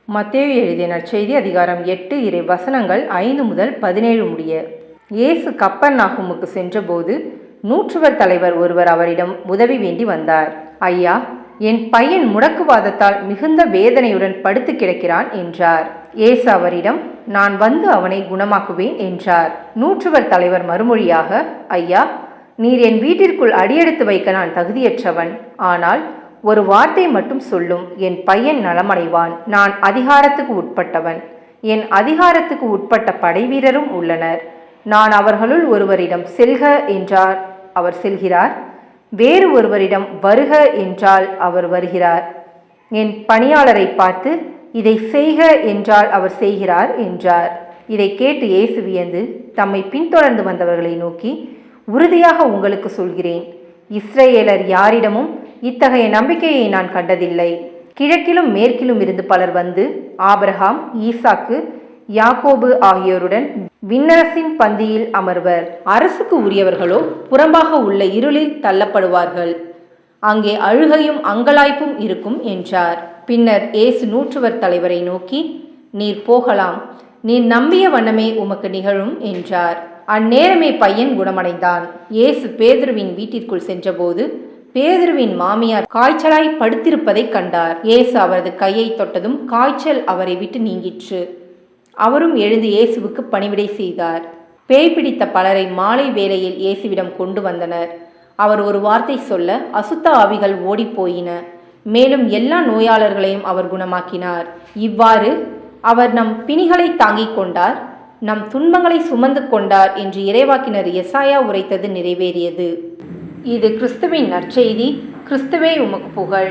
மத்தேயு எழுதிய நற்செய்தி அதிகாரம் 8 இறை வசனங்கள் 5 முதல் 17 முடிய. இயேசு கப்பர்நாகுமுக்கு சென்றபோது நூற்றுவர் தலைவர் ஒருவர் அவரிடம் உதவி வேண்டி வந்தார். ஐயா, என் பையன் முடக்குவாதத்தால் மிகுந்த வேதனையுடன் படுத்து கிடக்கிறான் என்றார். இயேசு அவரிடம், நான் வந்து அவனை குணமாக்குவேன் என்றார். நூற்றுவர் தலைவர் மறுமொழியாக, ஐயா, நீர் என் வீட்டிற்குள் அடியெடுத்து வைக்க நான் தகுதியற்றவன். ஆனால் ஒரு வார்த்தை மட்டும் சொல்லும், என் பையன் நலமடைவான். நான் அதிகாரத்துக்கு உட்பட்டவன். என் அதிகாரத்துக்கு உட்பட்ட படைவீரரும் உள்ளனர். நான் அவர்களுள் ஒருவரிடம் செல்க என்றால் அவர் செல்கிறார், வேறு ஒருவரிடம் வருக என்றால் அவர் வருகிறார். என் பணியாளரை பார்த்து இதை செய்க என்றால் அவர் செய்கிறார் என்றார். இதை கேட்டு இயேசு வியந்து தம்மை பின்தொடர்ந்து வந்தவர்களை நோக்கி, உறுதியாக உங்களுக்கு சொல்கிறேன், இஸ்ரவேலர் யாரிடமும் இத்தகைய நம்பிக்கையை நான் கண்டதில்லை. கிழக்கிலும் மேற்கிலும் இருந்து பலர் வந்து ஆபிரகாம், ஈசாக்கு, யாக்கோபு ஆகியோருடன் விண்ணரசின் பந்தியில் அமர்வர். அரசுக்கு உரியவர்களோ புறம்பாக உள்ள இருளில் தள்ளப்படுவார்கள். அங்கே அழுகையும் அங்கலாய்ப்பும் இருக்கும் என்றார். பின்னர் இயேசு நூற்றுவர் தலைவரை நோக்கி, நீர் போகலாம், நீர் நம்பிய வண்ணமே உமக்கு நிகழும் என்றார். அந்நேரமே பையன் குணமடைந்தான். இயேசு பேதுருவின் வீட்டிற்குள் சென்றபோது பேதுருவின் மாமியார் காய்ச்சலாய் படுத்திருப்பதை கண்டார். இயேசு அவரது கையை தொட்டதும் காய்ச்சல் அவரை விட்டு நீங்கிற்று. அவரும் எழுந்து இயேசுவுக்கு பணிவிடை செய்தார். பேய் பிடித்த பலரை மாலை வேளையில் இயேசுவிடம் கொண்டு வந்தனர். அவர் ஒரு வார்த்தை சொல்ல அசுத்த ஆவிகள் ஓடிப்போயின. மேலும் எல்லா நோயாளர்களையும் அவர் குணமாக்கினார். இவ்வாறு அவர் நம் பிணிகளை தாங்கிக் கொண்டார், நம் துன்பங்களை சுமந்து கொண்டார் என்று இறைவாக்கினர் எசாயா உரைத்தது நிறைவேறியது. இது கிறிஸ்துவின் நற்செய்தி. கிறிஸ்துவே உமக்கு புகழ்.